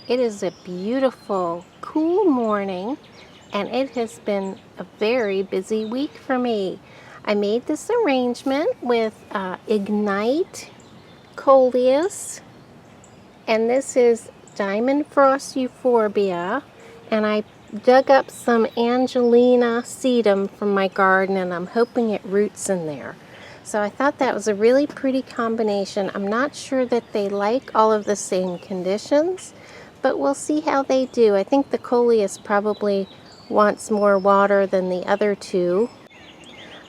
It is a beautiful, cool morning, and it has been a very busy week for me. I made this arrangement with Ignite Coleus, and this is Diamond Frost Euphorbia, and I dug up some Angelina sedum from my garden, and I'm hoping it roots in there. So I thought that was a really pretty combination. I'm not sure that they like all of the same conditions, but we'll see how they do. I think the Coleus probably wants more water than the other two.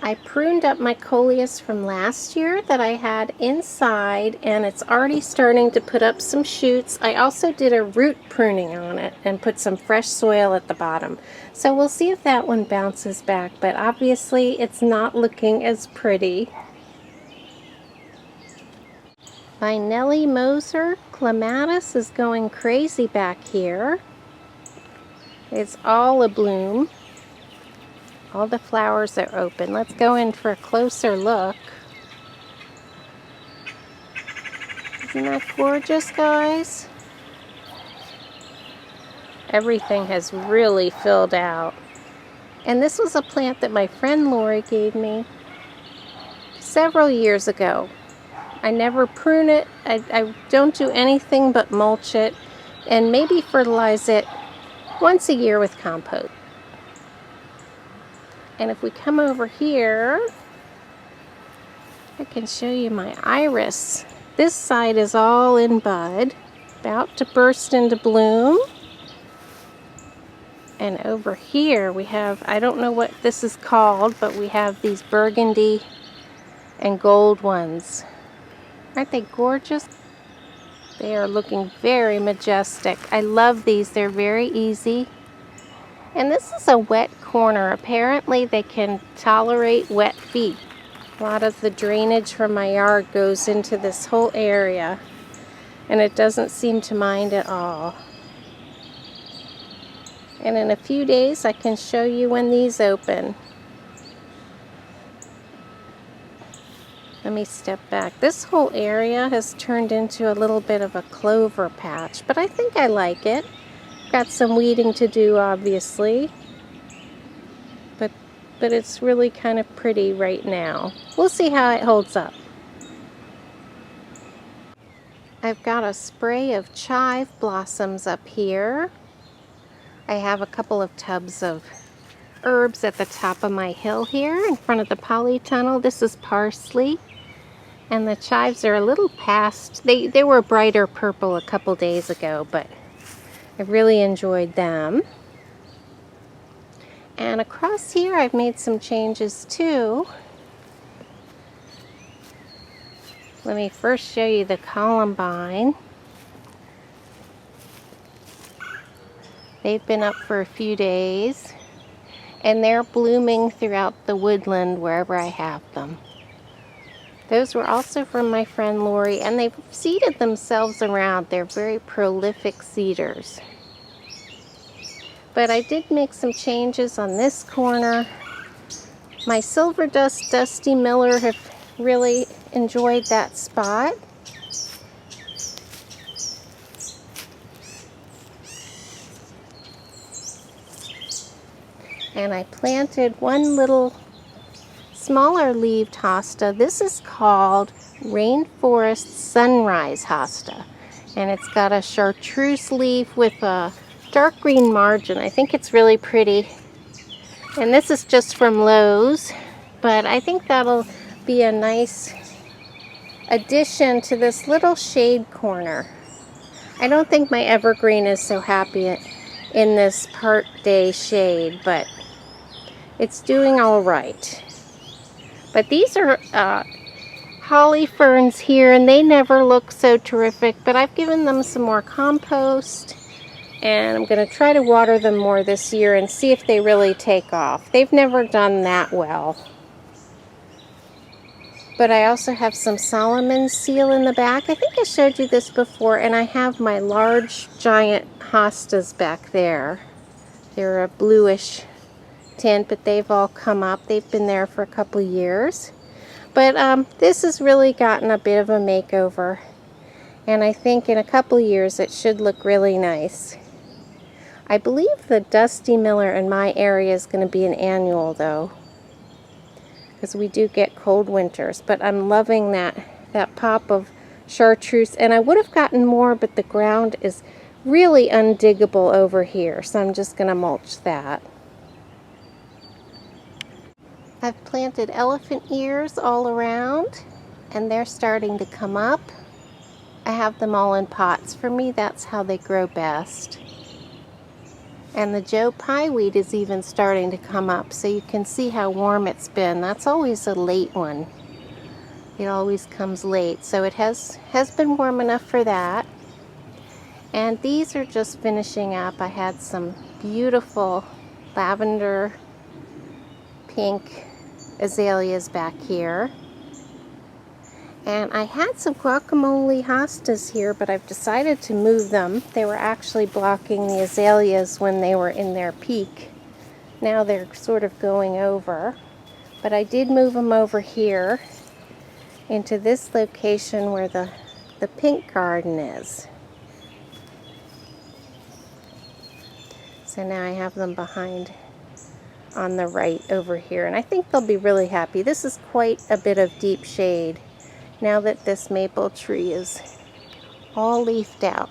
I pruned up my Coleus from last year that I had inside, and it's already starting to put up some shoots. I also did a root pruning on it and put some fresh soil at the bottom. So we'll see if that one bounces back, but obviously it's not looking as pretty. My Nellie Moser clematis is going crazy back here. It's all abloom. All the flowers are open. Let's go in for a closer look. Isn't that gorgeous, guys? Everything has really filled out. And this was a plant that my friend Lori gave me several years ago. I never prune it. I don't do anything but mulch it and maybe fertilize it once a year with compost. And if we come over here, I can show you my iris. This side is all in bud, about to burst into bloom. And over here we have, I don't know what this is called, but we have these burgundy and gold ones. Aren't they gorgeous? They are looking very majestic. I love these. They're very easy. And this is a wet corner. Apparently they can tolerate wet feet. A lot of the drainage from my yard goes into this whole area, and it doesn't seem to mind at all. And in a few days I can show you when these open. Let me step back. This whole area has turned into a little bit of a clover patch, but I think I like it. Got some weeding to do, obviously, but it's really kind of pretty right now. We'll see how it holds up. I've got a spray of chive blossoms up here. I have a couple of tubs of herbs at the top of my hill here in front of the polytunnel. This is parsley. And the chives are a little past, they were brighter purple a couple days ago, but I really enjoyed them. And across here I've made some changes too. Let me first show you the columbine. They've been up for a few days, and they're blooming throughout the woodland wherever I have them. Those were also from my friend Lori, and they've seeded themselves around. They're very prolific seeders. But I did make some changes on this corner. My Silver Dust Dusty Miller have really enjoyed that spot. And I planted one little smaller leaved hosta. This is called Rainforest Sunrise Hosta, and it's got a chartreuse leaf with a dark green margin. I think it's really pretty, and this is just from Lowe's, but I think that'll be a nice addition to this little shade corner. I don't think my evergreen is so happy in this part day shade, but it's doing all right. But these are holly ferns here, and they never look so terrific, but I've given them some more compost, and I'm going to try to water them more this year and see if they really take off. They've never done that well. But I also have some Solomon seal in the back. I think I showed you this before, and I have my large giant hostas back there. They're a bluish tint, but they've all come up. They've been there for a couple years. But this has really gotten a bit of a makeover. And I think in a couple years it should look really nice. I believe the Dusty Miller in my area is going to be an annual though, because we do get cold winters. But I'm loving that pop of chartreuse, and I would have gotten more, but the ground is really undiggable over here, so I'm just going to mulch that. I've planted elephant ears all around, and they're starting to come up. I have them all in pots. For me, that's how they grow best. And the Joe Pye weed is even starting to come up, so you can see how warm it's been. That's always a late one. It always comes late, so it has been warm enough for that. And these are just finishing up. I had some beautiful lavender pink azaleas back here. And I had some guacamole hostas here, but I've decided to move them. They were actually blocking the azaleas when they were in their peak. Now they're sort of going over. But I did move them over here into this location where the pink garden is. So now I have them behind on the right over here, and I think they'll be really happy. This is quite a bit of deep shade now that this maple tree is all leafed out.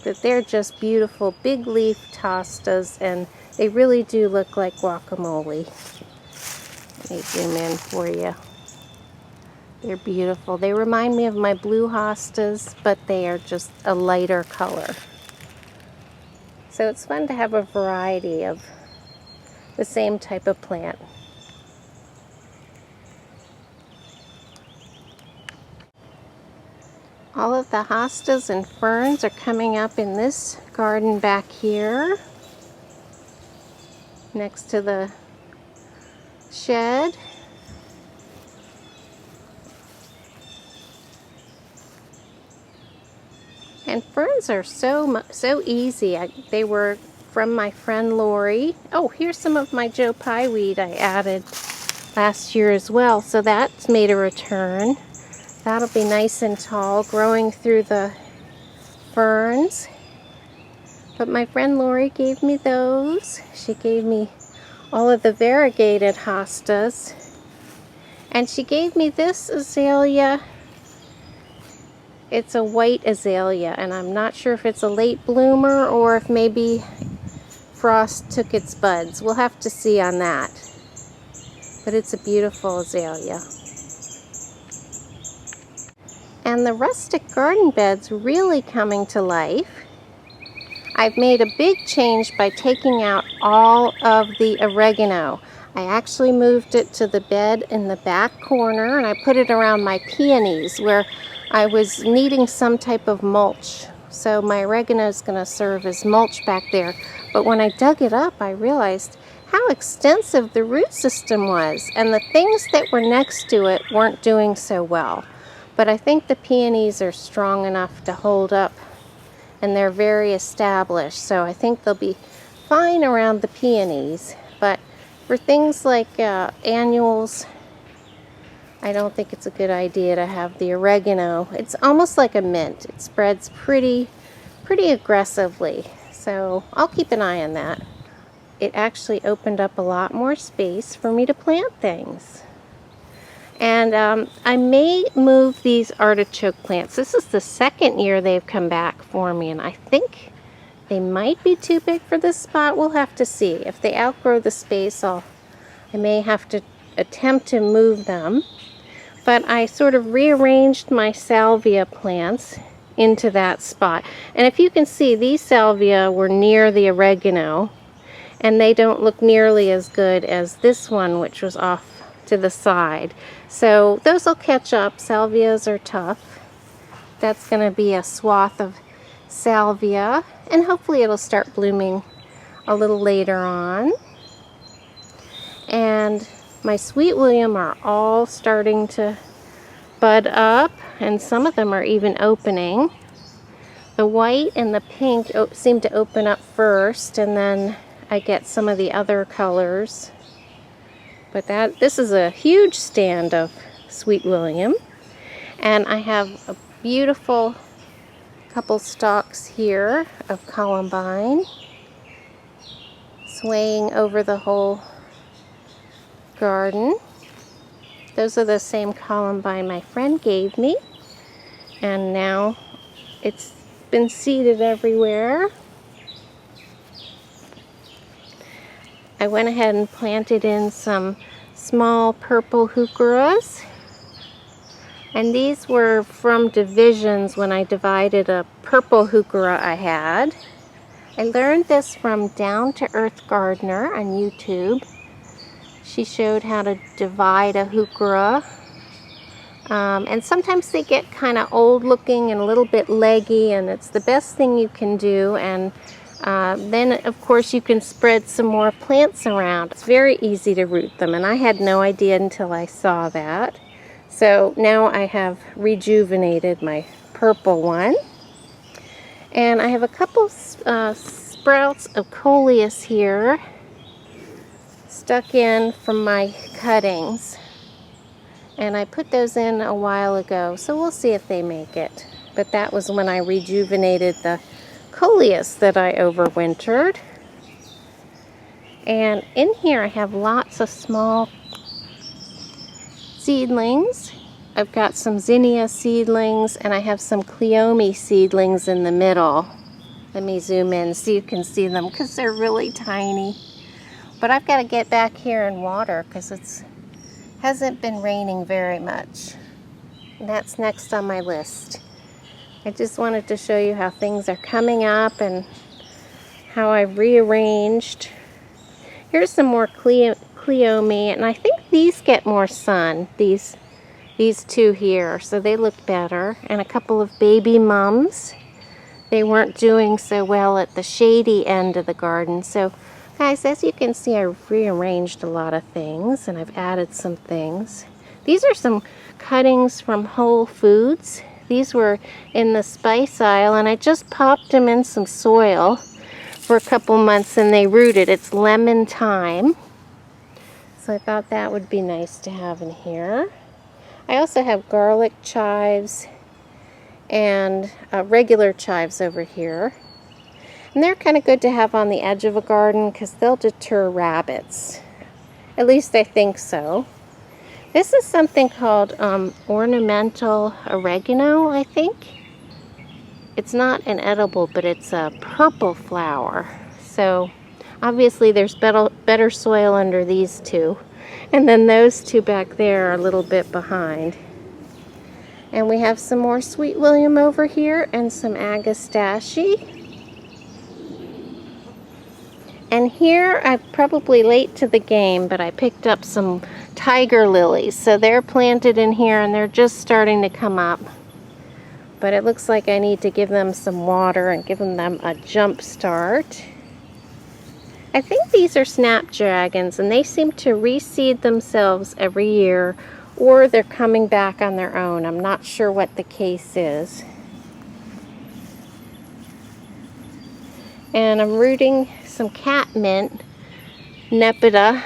But they're just beautiful big leaf hostas, and they really do look like guacamole. Let me zoom in for you. They're beautiful. They remind me of my blue hostas, but they are just a lighter color. So it's fun to have a variety of the same type of plant. All of the hostas and ferns are coming up in this garden back here, next to the shed. And ferns are so easy. They were from my friend Lori. Oh, here's some of my Joe Pye weed I added last year as well. So that's made a return. That'll be nice and tall, growing through the ferns. But my friend Lori gave me those. She gave me all of the variegated hostas. And she gave me this azalea. It's a white azalea, and I'm not sure if it's a late bloomer or if maybe frost took its buds. We'll have to see on that. But it's a beautiful azalea. And the rustic garden bed's really coming to life. I've made a big change by taking out all of the oregano. I actually moved it to the bed in the back corner, and I put it around my peonies where I was needing some type of mulch. So my oregano is going to serve as mulch back there. But when I dug it up, I realized how extensive the root system was, and the things that were next to it weren't doing so well. But I think the peonies are strong enough to hold up, and they're very established. So I think they'll be fine around the peonies. But for things like annuals, I don't think it's a good idea to have the oregano. It's almost like a mint. It spreads pretty aggressively. So I'll keep an eye on that. It actually opened up a lot more space for me to plant things. And I may move these artichoke plants. This is the second year they've come back for me, and I think they might be too big for this spot. We'll have to see. If they outgrow the space, I may have to attempt to move them. But I sort of rearranged my salvia plants into that spot. And if you can see, these salvia were near the oregano, and they don't look nearly as good as this one, which was off to the side. So those will catch up. Salvias are tough. That's going to be a swath of salvia, and hopefully it'll start blooming a little later on. And my Sweet William are all starting to bud up, and some of them are even opening. The white and the pink seem to open up first, and then I get some of the other colors. But this is a huge stand of Sweet William. And I have a beautiful couple stalks here of columbine swaying over the whole garden. Those are the same columbine my friend gave me, and now it's been seeded everywhere. I went ahead and planted in some small purple heucheras, and these were from divisions when I divided a purple heuchera I had. I learned this from Down to Earth Gardener on YouTube. She showed how to divide a heuchera. And sometimes they get kind of old looking and a little bit leggy, and it's the best thing you can do. And then of course you can spread some more plants around. It's very easy to root them, and I had no idea until I saw that. So now I have rejuvenated my purple one. And I have a couple sprouts of coleus here stuck in from my cuttings. And I put those in a while ago, so we'll see if they make it. But that was when I rejuvenated the coleus that I overwintered. And in here I have lots of small seedlings. I've got some zinnia seedlings, and I have some cleome seedlings in the middle. Let me zoom in so you can see them because they're really tiny. But I've got to get back here and water because it hasn't been raining very much. And that's next on my list. I just wanted to show you how things are coming up and how I've rearranged. Here's some more cleome, and I think these get more sun, these two here, so they look better. And a couple of baby mums. They weren't doing so well at the shady end of the garden. So guys, as you can see, I've rearranged a lot of things, and I've added some things. These are some cuttings from Whole Foods. These were in the spice aisle, and I just popped them in some soil for a couple months, and they rooted. It's lemon thyme. So I thought that would be nice to have in here. I also have garlic chives and regular chives over here. And they're kind of good to have on the edge of a garden because they'll deter rabbits. At least I think so. This is something called ornamental oregano, I think. It's not an edible, but it's a purple flower. So obviously there's better soil under these two. And then those two back there are a little bit behind. And we have some more Sweet William over here and some agastache. And here, I'm probably late to the game, but I picked up some tiger lilies. So they're planted in here, and they're just starting to come up. But it looks like I need to give them some water and give them a jump start. I think these are snapdragons, and they seem to reseed themselves every year, or they're coming back on their own. I'm not sure what the case is. And I'm rooting some catmint, nepeta,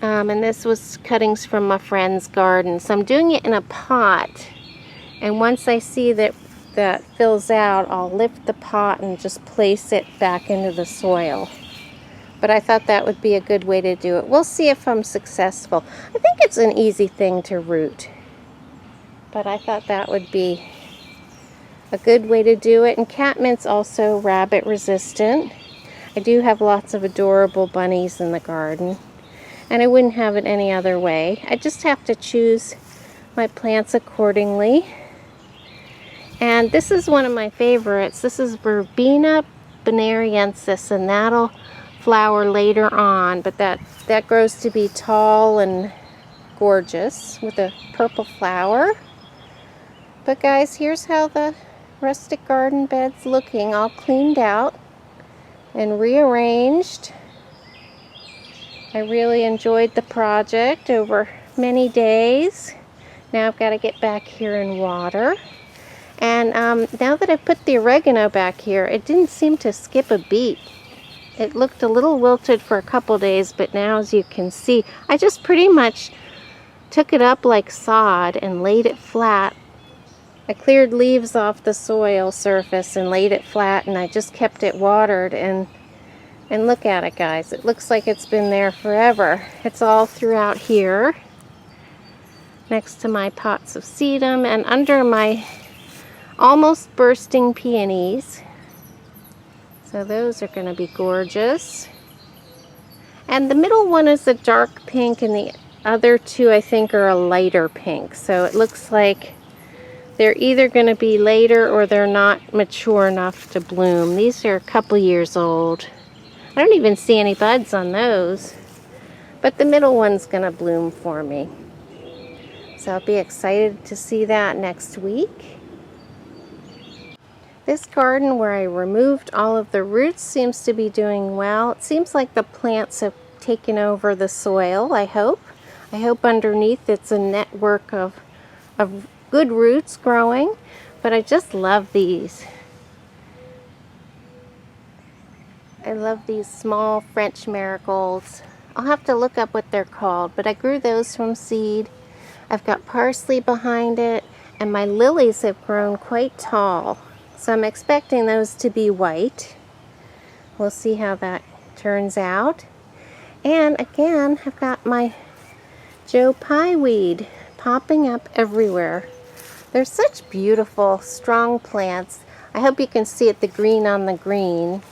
and this was cuttings from my friend's garden. So I'm doing it in a pot, and once I see that fills out, I'll lift the pot and just place it back into the soil. But I thought that would be a good way to do it. We'll see if I'm successful. I think it's an easy thing to root, but I thought that would be a good way to do it. And catmint's also rabbit resistant. I do have lots of adorable bunnies in the garden, and I wouldn't have it any other way. I just have to choose my plants accordingly. And this is one of my favorites. This is Verbena bonariensis, and that'll flower later on, but that grows to be tall and gorgeous with a purple flower. But guys, here's how the rustic garden bed's looking, all cleaned out and rearranged. I really enjoyed the project over many days. Now I've got to get back here and water. And now that I've put the oregano back here, it didn't seem to skip a beat. It looked a little wilted for a couple days, but now, as you can see, I just pretty much took it up like sod and laid it flat. I cleared leaves off the soil surface and laid it flat, and I just kept it watered, and look at it, guys. It looks like it's been there forever. It's all throughout here next to my pots of sedum and under my almost bursting peonies. So those are going to be gorgeous. And the middle one is a dark pink, and the other two I think are a lighter pink. So it looks like they're either going to be later or they're not mature enough to bloom. These are a couple years old. I don't even see any buds on those. But the middle one's going to bloom for me. So I'll be excited to see that next week. This garden where I removed all of the roots seems to be doing well. It seems like the plants have taken over the soil, I hope. I hope underneath it's a network of good roots growing. But I just love these. I love these small French marigolds. I'll have to look up what they're called, but I grew those from seed. I've got parsley behind it, and my lilies have grown quite tall. So I'm expecting those to be white. We'll see how that turns out. And again, I've got my Joe Pye weed popping up everywhere. They're such beautiful, strong plants. I hope you can see it, the green on the green.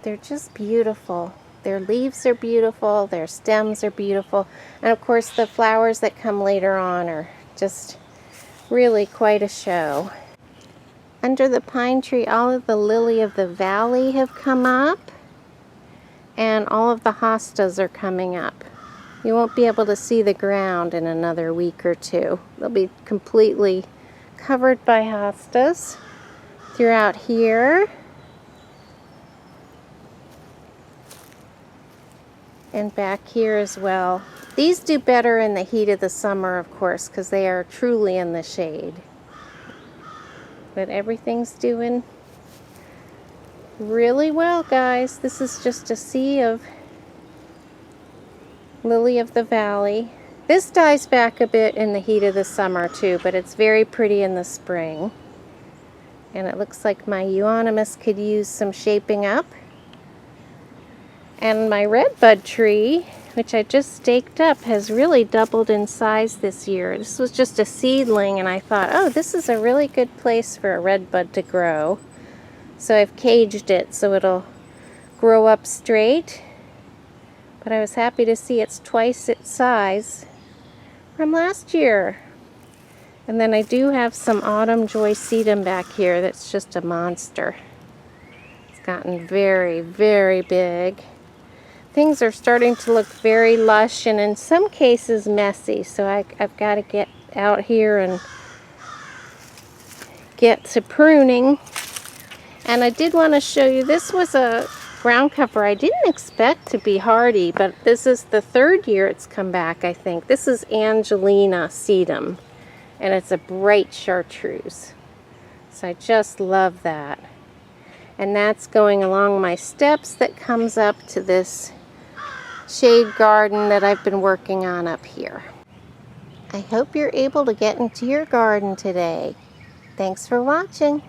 They're just beautiful. Their leaves are beautiful, their stems are beautiful, and of course the flowers that come later on are just really quite a show. Under the pine tree, all of the lily of the valley have come up, and all of the hostas are coming up. You won't be able to see the ground in another week or two. They'll be completely covered by hostas throughout here. And back here as well. These do better in the heat of the summer, of course, because they are truly in the shade. But everything's doing really well, guys. This is just a sea of lily of the valley. This dies back a bit in the heat of the summer too, but it's very pretty in the spring. And it looks like my euonymus could use some shaping up. And my redbud tree, which I just staked up, has really doubled in size this year. This was just a seedling, and I thought, oh, this is a really good place for a redbud to grow. So I've caged it so it'll grow up straight. But I was happy to see it's twice its size from last year. And then I do have some autumn joy sedum back here that's just a monster. It's gotten very, very big. Things are starting to look very lush and in some cases messy, so I've got to get out here and get to pruning. And I did want to show you, this was a ground cover I didn't expect to be hardy, but this is the third year it's come back, I think. This is Angelina sedum, and it's a bright chartreuse. So I just love that. And that's going along my steps that comes up to this shade garden that I've been working on up here. I hope you're able to get into your garden today. Thanks for watching.